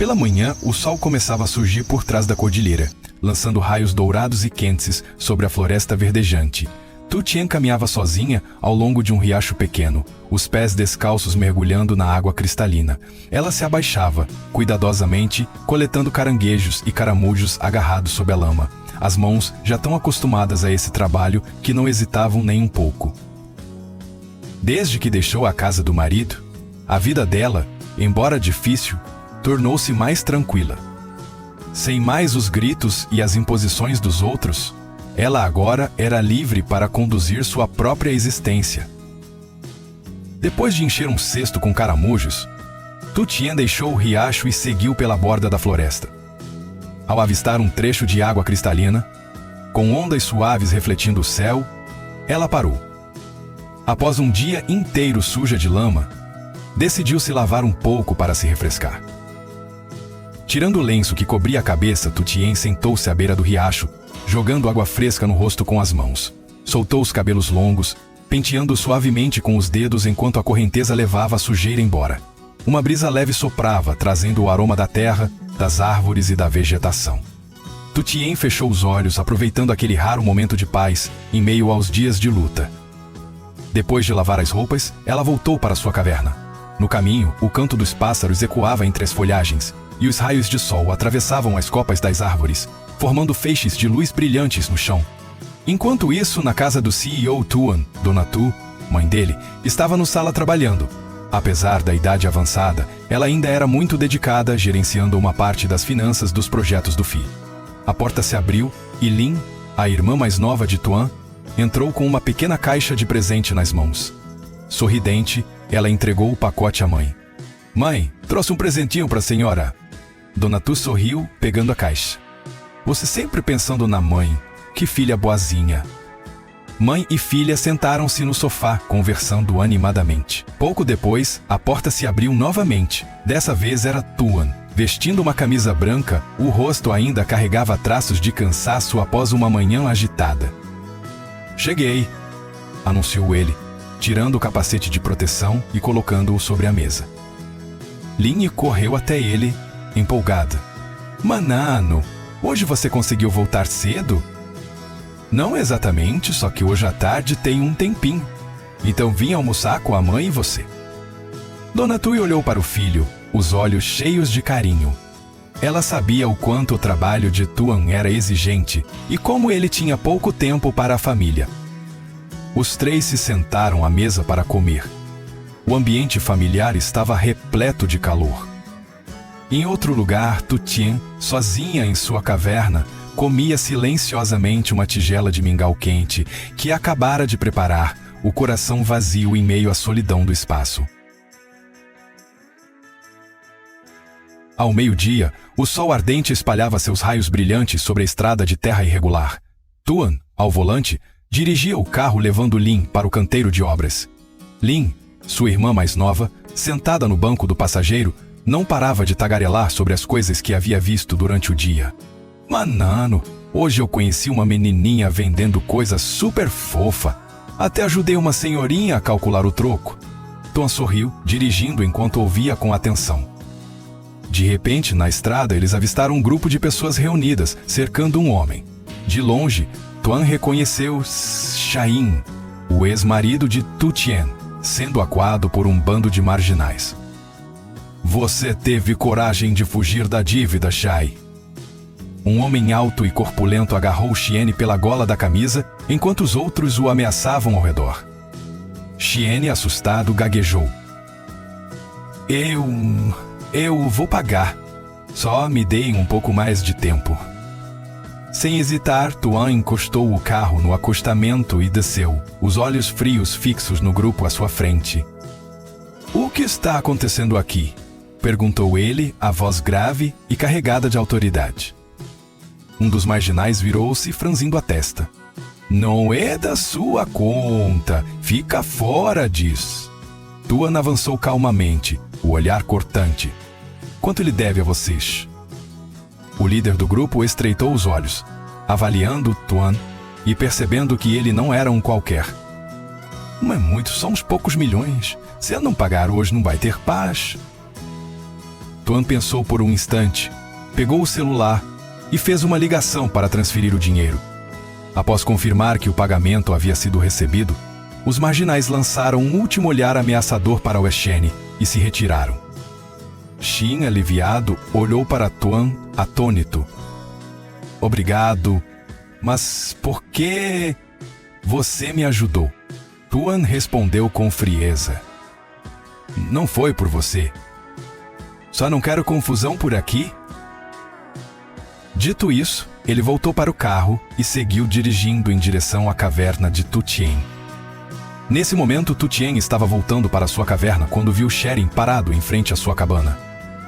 Pela manhã, o sol começava a surgir por trás da cordilheira, lançando raios dourados e quentes sobre a floresta verdejante. Tu-Tien caminhava sozinha ao longo de um riacho pequeno, os pés descalços mergulhando na água cristalina. Ela se abaixava, cuidadosamente, coletando caranguejos e caramujos agarrados sob a lama. As mãos, já tão acostumadas a esse trabalho, que não hesitavam nem um pouco. Desde que deixou a casa do marido, a vida dela, embora difícil, tornou-se mais tranquila. Sem mais os gritos e as imposições dos outros, ela agora era livre para conduzir sua própria existência. Depois de encher um cesto com caramujos, Tu-Tien deixou o riacho e seguiu pela borda da floresta. Ao avistar um trecho de água cristalina, com ondas suaves refletindo o céu, ela parou. Após um dia inteiro suja de lama, decidiu se lavar um pouco para se refrescar. Tirando o lenço que cobria a cabeça, Tu-Tien sentou-se à beira do riacho, jogando água fresca no rosto com as mãos. Soltou os cabelos longos, penteando suavemente com os dedos enquanto a correnteza levava a sujeira embora. Uma brisa leve soprava, trazendo o aroma da terra, das árvores e da vegetação. Tu-Tien fechou os olhos, aproveitando aquele raro momento de paz, em meio aos dias de luta. Depois de lavar as roupas, ela voltou para sua caverna. No caminho, o canto dos pássaros ecoava entre as folhagens, e os raios de sol atravessavam as copas das árvores, formando feixes de luz brilhantes no chão. Enquanto isso, na casa do CEO Tuan, Dona Tu, mãe dele, estava no sala trabalhando. Apesar da idade avançada, ela ainda era muito dedicada, gerenciando uma parte das finanças dos projetos do filho. A porta se abriu e Lin, a irmã mais nova de Tuan, entrou com uma pequena caixa de presente nas mãos. Sorridente, ela entregou o pacote à mãe. Mãe, trouxe um presentinho para a senhora. Dona Tu sorriu, pegando a caixa. Você sempre pensando na mãe. Que filha boazinha. Mãe e filha sentaram-se no sofá, conversando animadamente. Pouco depois, a porta se abriu novamente. Dessa vez era Tuan. Vestindo uma camisa branca, o rosto ainda carregava traços de cansaço após uma manhã agitada. Cheguei, anunciou ele, tirando o capacete de proteção e colocando-o sobre a mesa. Lin correu até ele, empolgada. Manano, hoje você conseguiu voltar cedo? Não exatamente, só que hoje à tarde tem um tempinho. Então vim almoçar com a mãe e você. Dona Tui olhou para o filho, os olhos cheios de carinho. Ela sabia o quanto o trabalho de Tuan era exigente e como ele tinha pouco tempo para a família. Os três se sentaram à mesa para comer. O ambiente familiar estava repleto de calor. Em outro lugar, Tu-Tien, sozinha em sua caverna, comia silenciosamente uma tigela de mingau quente que acabara de preparar, o coração vazio em meio à solidão do espaço. Ao meio-dia, o sol ardente espalhava seus raios brilhantes sobre a estrada de terra irregular. Tuan, ao volante, dirigia o carro levando Lin para o canteiro de obras. Lin, sua irmã mais nova, sentada no banco do passageiro, não parava de tagarelar sobre as coisas que havia visto durante o dia. Manano, hoje eu conheci uma menininha vendendo coisa super fofa. Até ajudei uma senhorinha a calcular o troco. Tuan sorriu, dirigindo enquanto ouvia com atenção. De repente, na estrada, eles avistaram um grupo de pessoas reunidas, cercando um homem. De longe, Tuan reconheceu Shain, o ex-marido de Tu-Tien, sendo acuado por um bando de marginais. Você teve coragem de fugir da dívida, Shai. Um homem alto e corpulento agarrou Xiene pela gola da camisa, enquanto os outros o ameaçavam ao redor. Xiene, assustado, gaguejou. Eu vou pagar. Só me deem um pouco mais de tempo. Sem hesitar, Tuan encostou o carro no acostamento e desceu, os olhos frios fixos no grupo à sua frente. O que está acontecendo aqui? Perguntou ele, a voz grave e carregada de autoridade. Um dos marginais virou-se, franzindo a testa. Não é da sua conta. Fica fora disso. Tuan avançou calmamente, o olhar cortante. Quanto ele deve a vocês? O líder do grupo estreitou os olhos, avaliando Tuan e percebendo que ele não era um qualquer. Não é muito, só uns poucos milhões. Se eu não pagar hoje, não vai ter paz. Tuan pensou por um instante, pegou o celular e fez uma ligação para transferir o dinheiro. Após confirmar que o pagamento havia sido recebido, os marginais lançaram um último olhar ameaçador para Weshene e se retiraram. Shin, aliviado, olhou para Tuan, atônito. Obrigado, mas por que você me ajudou? Tuan respondeu com frieza. Não foi por você. Só não quero confusão por aqui. Dito isso, ele voltou para o carro e seguiu dirigindo em direção à caverna de Tu Tien. Nesse momento, Tu Tien estava voltando para sua caverna quando viu Sheren parado em frente à sua cabana.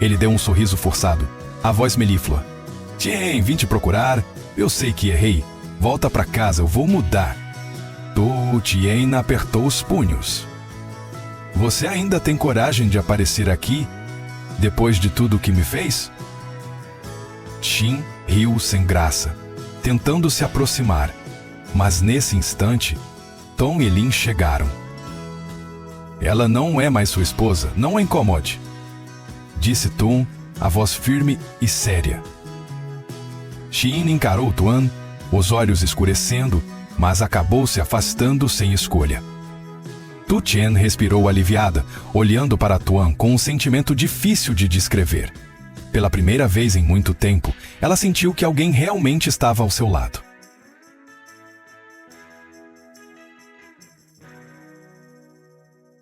Ele deu um sorriso forçado, a voz melíflua. Tien, vim te procurar. Eu sei que errei. Volta para casa, eu vou mudar. Tu Tien apertou os punhos. Você ainda tem coragem de aparecer aqui, depois de tudo o que me fez? Shin riu sem graça, tentando se aproximar, mas nesse instante, Tom e Lin chegaram. Ela não é mais sua esposa, não a incomode, disse Tom, a voz firme e séria. Shin encarou Tuan, os olhos escurecendo, mas acabou se afastando sem escolha. Tu Tien respirou aliviada, olhando para Tuan com um sentimento difícil de descrever. Pela primeira vez em muito tempo, ela sentiu que alguém realmente estava ao seu lado.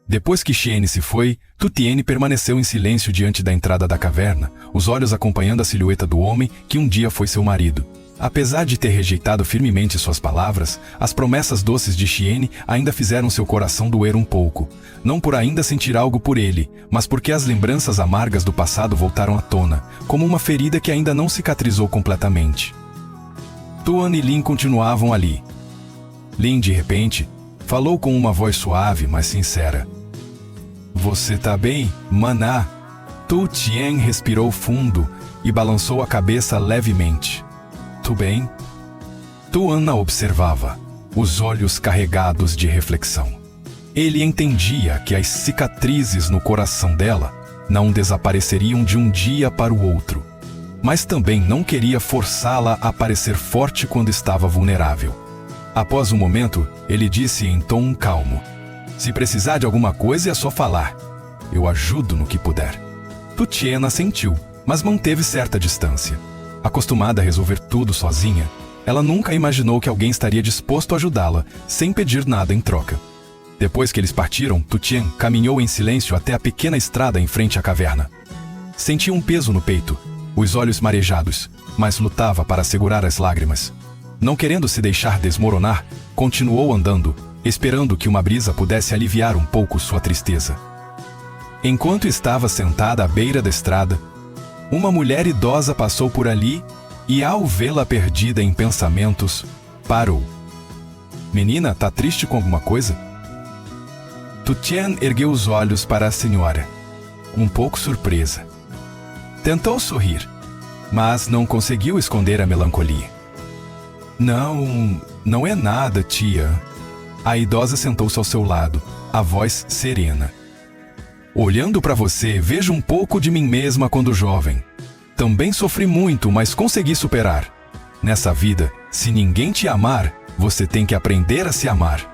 Depois que Xiene se foi, Tu Tien permaneceu em silêncio diante da entrada da caverna, os olhos acompanhando a silhueta do homem que um dia foi seu marido. Apesar de ter rejeitado firmemente suas palavras, as promessas doces de Xiene ainda fizeram seu coração doer um pouco. Não por ainda sentir algo por ele, mas porque as lembranças amargas do passado voltaram à tona, como uma ferida que ainda não cicatrizou completamente. Tuan e Lin continuavam ali. Lin, de repente, falou com uma voz suave, mas sincera. Você tá bem, maná? Tu Tien respirou fundo e balançou a cabeça levemente. Tu bem? Tuan a observava, os olhos carregados de reflexão. Ele entendia que as cicatrizes no coração dela não desapareceriam de um dia para o outro, mas também não queria forçá-la a parecer forte quando estava vulnerável. Após um momento, ele disse em tom calmo: Se precisar de alguma coisa é só falar. Eu ajudo no que puder. Tu Tien assentiu, mas manteve certa distância. Acostumada a resolver tudo sozinha, ela nunca imaginou que alguém estaria disposto a ajudá-la, sem pedir nada em troca. Depois que eles partiram, Tu Tien caminhou em silêncio até a pequena estrada em frente à caverna. Sentia um peso no peito, os olhos marejados, mas lutava para segurar as lágrimas. Não querendo se deixar desmoronar, continuou andando, esperando que uma brisa pudesse aliviar um pouco sua tristeza. Enquanto estava sentada à beira da estrada, uma mulher idosa passou por ali e, ao vê-la perdida em pensamentos, parou. Menina, tá triste com alguma coisa? Tu Tien ergueu os olhos para a senhora, um pouco surpresa. Tentou sorrir, mas não conseguiu esconder a melancolia. Não é nada, tia. A idosa sentou-se ao seu lado, a voz serena. Olhando para você, vejo um pouco de mim mesma quando jovem. Também sofri muito, mas consegui superar. Nessa vida, se ninguém te amar, você tem que aprender a se amar.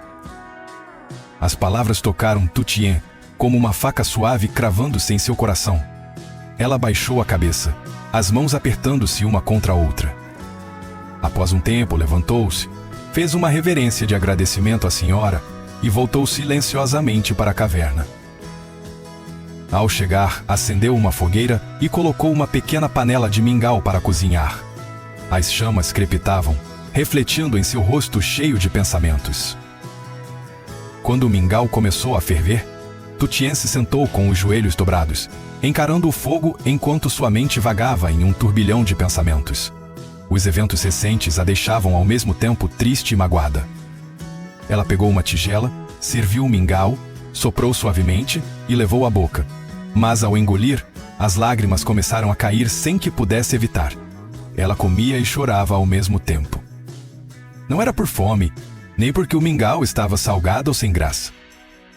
As palavras tocaram Tu Tien, como uma faca suave cravando-se em seu coração. Ela baixou a cabeça, as mãos apertando-se uma contra a outra. Após um tempo, levantou-se, fez uma reverência de agradecimento à senhora e voltou silenciosamente para a caverna. Ao chegar, acendeu uma fogueira e colocou uma pequena panela de mingau para cozinhar. As chamas crepitavam, refletindo em seu rosto cheio de pensamentos. Quando o mingau começou a ferver, Tu Tien se sentou com os joelhos dobrados, encarando o fogo enquanto sua mente vagava em um turbilhão de pensamentos. Os eventos recentes a deixavam ao mesmo tempo triste e magoada. Ela pegou uma tigela, serviu o mingau, soprou suavemente e levou à boca. Mas ao engolir, as lágrimas começaram a cair sem que pudesse evitar. Ela comia e chorava ao mesmo tempo. Não era por fome, nem porque o mingau estava salgado ou sem graça,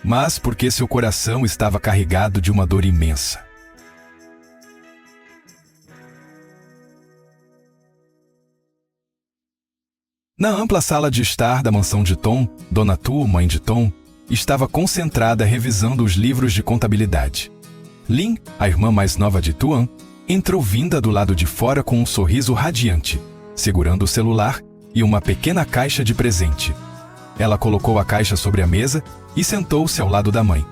mas porque seu coração estava carregado de uma dor imensa. Na ampla sala de estar da mansão de Tom, Dona Tu, mãe de Tom, estava concentrada revisando os livros de contabilidade. Lin, a irmã mais nova de Tuan, entrou vinda do lado de fora com um sorriso radiante, segurando o celular e uma pequena caixa de presente. Ela colocou a caixa sobre a mesa e sentou-se ao lado da mãe.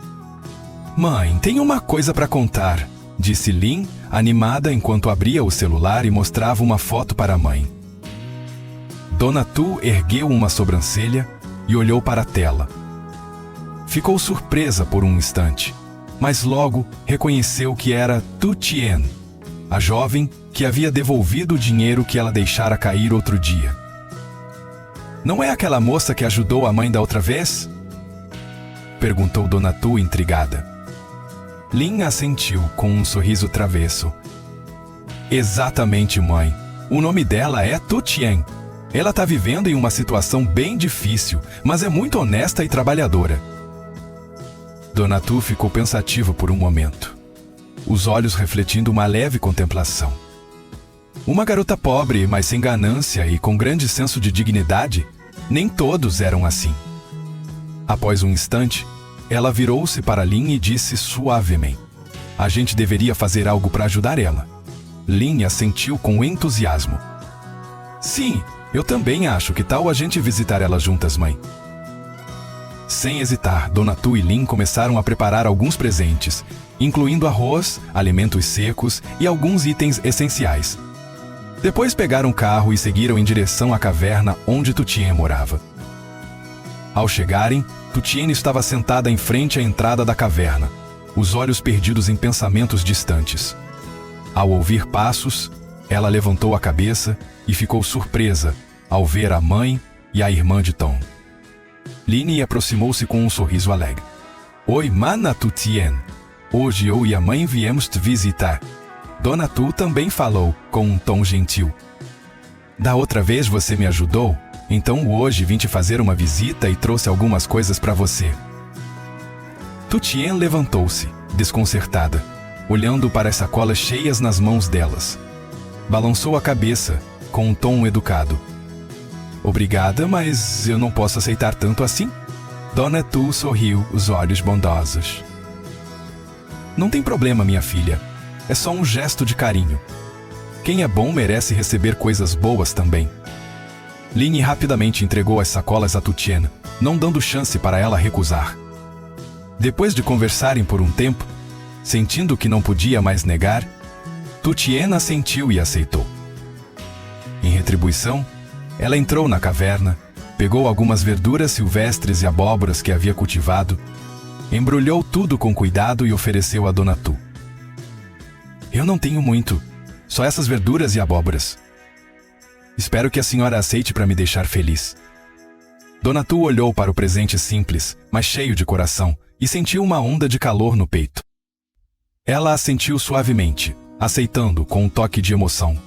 "Mãe, tenho uma coisa para contar", disse Lin, animada enquanto abria o celular e mostrava uma foto para a mãe. Dona Tu ergueu uma sobrancelha e olhou para a tela. Ficou surpresa por um instante, mas logo reconheceu que era Tu Tien, a jovem que havia devolvido o dinheiro que ela deixara cair outro dia. "Não é aquela moça que ajudou a mãe da outra vez?" perguntou Dona Tu intrigada. Lin assentiu com um sorriso travesso. "Exatamente, mãe. O nome dela é Tu Tien. Ela está vivendo em uma situação bem difícil, mas é muito honesta e trabalhadora." Dona Tu ficou pensativa por um momento, os olhos refletindo uma leve contemplação. Uma garota pobre, mas sem ganância e com grande senso de dignidade, nem todos eram assim. Após um instante, ela virou-se para Lin e disse suavemente: "A gente deveria fazer algo para ajudar ela." Lin assentiu com entusiasmo. "Sim, eu também acho. Que tal a gente visitar ela juntas, mãe?" Sem hesitar, Dona Tu e Lin começaram a preparar alguns presentes, incluindo arroz, alimentos secos e alguns itens essenciais. Depois pegaram o carro e seguiram em direção à caverna onde Tu Tien morava. Ao chegarem, Tu Tien estava sentada em frente à entrada da caverna, os olhos perdidos em pensamentos distantes. Ao ouvir passos, ela levantou a cabeça e ficou surpresa ao ver a mãe e a irmã de Tom. Lin aproximou-se com um sorriso alegre. "Oi, mana Tu Tien. Hoje eu e a mãe viemos te visitar." Dona Tu também falou com um tom gentil. "Da outra vez você me ajudou, então hoje vim te fazer uma visita e trouxe algumas coisas para você." Tu Tien levantou-se, desconcertada, olhando para as sacolas cheias nas mãos delas. Balançou a cabeça, com um tom educado. "Obrigada, mas eu não posso aceitar tanto assim." Dona Tu sorriu, os olhos bondosos. "Não tem problema, minha filha. É só um gesto de carinho. Quem é bom merece receber coisas boas também." Lin rapidamente entregou as sacolas a Tu Tien, não dando chance para ela recusar. Depois de conversarem por um tempo, sentindo que não podia mais negar, Tu Tien assentiu e aceitou. Em retribuição, ela entrou na caverna, pegou algumas verduras silvestres e abóboras que havia cultivado, embrulhou tudo com cuidado e ofereceu a Dona Tu. "Eu não tenho muito, só essas verduras e abóboras. Espero que a senhora aceite para me deixar feliz." Dona Tu olhou para o presente simples, mas cheio de coração, e sentiu uma onda de calor no peito. Ela assentiu suavemente, aceitando com um toque de emoção.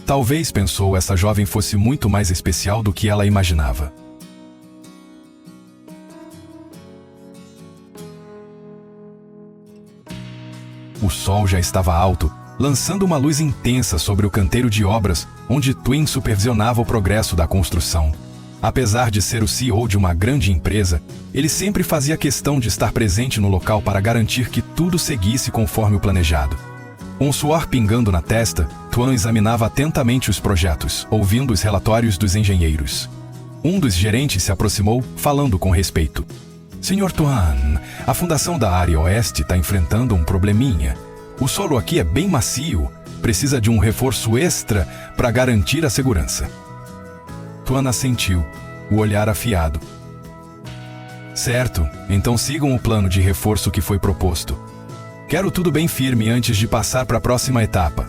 Talvez, pensou, essa jovem fosse muito mais especial do que ela imaginava. O sol já estava alto, lançando uma luz intensa sobre o canteiro de obras onde Twin supervisionava o progresso da construção. Apesar de ser o CEO de uma grande empresa, ele sempre fazia questão de estar presente no local para garantir que tudo seguisse conforme o planejado. Com o suor pingando na testa, Tuan examinava atentamente os projetos, ouvindo os relatórios dos engenheiros. Um dos gerentes se aproximou, falando com respeito. "Senhor Tuan, a fundação da área oeste está enfrentando um probleminha. O solo aqui é bem macio, precisa de um reforço extra para garantir a segurança." Tuan assentiu, o olhar afiado. "Certo, então sigam o plano de reforço que foi proposto. Quero tudo bem firme antes de passar para a próxima etapa."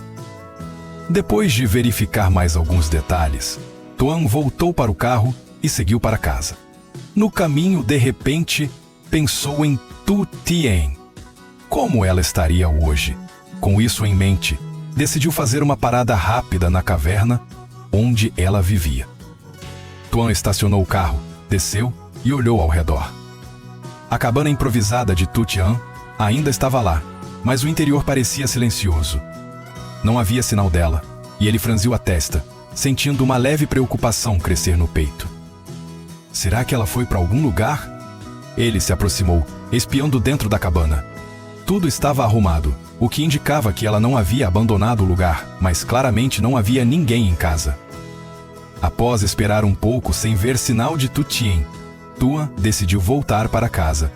Depois de verificar mais alguns detalhes, Tuan voltou para o carro e seguiu para casa. No caminho, de repente, pensou em Tu Tien. Como ela estaria hoje? Com isso em mente, decidiu fazer uma parada rápida na caverna onde ela vivia. Tuan estacionou o carro, desceu e olhou ao redor. A cabana improvisada de Tu Tien ainda estava lá, mas o interior parecia silencioso. Não havia sinal dela, e ele franziu a testa, sentindo uma leve preocupação crescer no peito. Será que ela foi para algum lugar? Ele se aproximou, espiando dentro da cabana. Tudo estava arrumado, o que indicava que ela não havia abandonado o lugar, mas claramente não havia ninguém em casa. Após esperar um pouco sem ver sinal de Tu Tien, Tuan decidiu voltar para casa.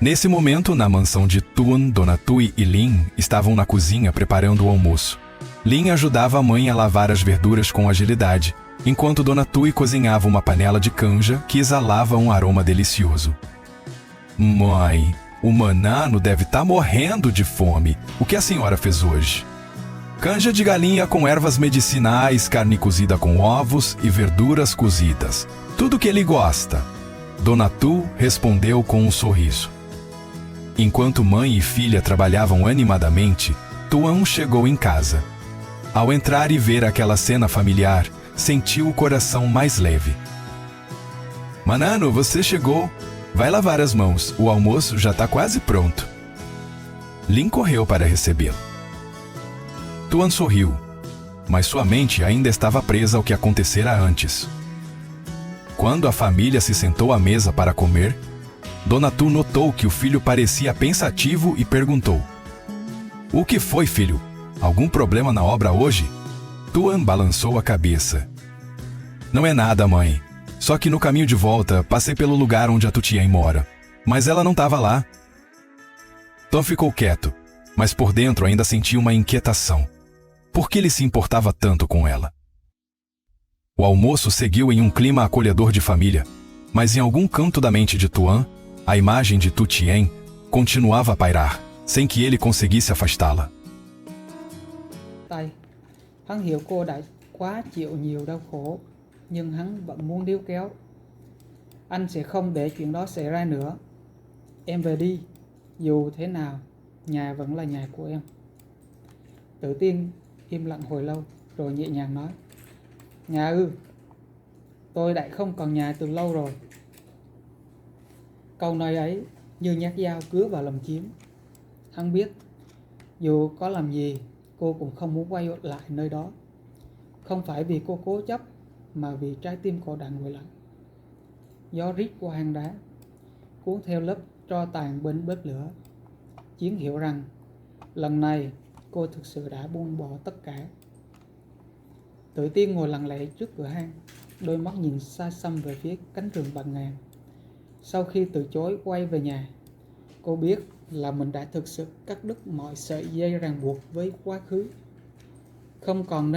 Nesse momento, na mansão de Tuan, Dona Tui e Lin estavam na cozinha preparando o almoço. Lin ajudava a mãe a lavar as verduras com agilidade, enquanto Dona Tui cozinhava uma panela de canja que exalava um aroma delicioso. Mãe, o Manano deve estar morrendo de fome. O que a senhora fez hoje? Canja de galinha com ervas medicinais, carne cozida com ovos e verduras cozidas. Tudo que ele gosta. Dona Tu respondeu com um sorriso. Enquanto mãe e filha trabalhavam animadamente, Tuan chegou em casa. Ao entrar e ver aquela cena familiar, sentiu o coração mais leve. Manano, você chegou. Vai lavar as mãos, o almoço já está quase pronto. Lin correu para recebê-lo. Tuan sorriu, mas sua mente ainda estava presa ao que acontecera antes. Quando a família se sentou à mesa para comer, Dona Tu notou que o filho parecia pensativo e perguntou: O que foi, filho? Algum problema na obra hoje? Tuan balançou a cabeça. Não é nada, mãe. Só que no caminho de volta, passei pelo lugar onde a Tu Tien mora. Mas ela não estava lá. Tuan ficou quieto, mas por dentro ainda sentia uma inquietação. Por que ele se importava tanto com ela? O almoço seguiu em um clima acolhedor de família, mas em algum canto da mente de Tuan, a imagem de Tu Tien continuava a pairar, sem que ele conseguisse afastá-la. Tay, hắn hiểu cô đã quá chịu nhiều đau khổ, nhưng hắn vẫn muốn níu kéo. Anh sẽ không để chuyện đó xảy ra nữa. Em về đi, dù thế nào, nhà vẫn là nhà của em. Tử Tiên im lặng hồi lâu, rồi nhẹ nhàng nói: Nhà ư? Tôi đã không còn nhà từ lâu rồi. Câu nói ấy như nhát dao cứa vào lòng Chiếm. Hắn biết, dù có làm gì, cô cũng không muốn quay lại nơi đó. Không phải vì cô cố chấp, mà vì trái tim cô đã nguội lạnh. Gió rít qua hang đá, cuốn theo lớp tro tàn bên bếp lửa. Chiến hiểu rằng, lần này cô thực sự đã buông bỏ tất cả. Tử Tiên ngồi lặng lẽ trước cửa hang, đôi mắt nhìn xa xăm về phía cánh rừng bạt ngàn. Sau khi từ chối quay về nhà, cô biết là mình đã thực sự cắt đứt mọi sợi dây ràng buộc với quá khứ. Không còn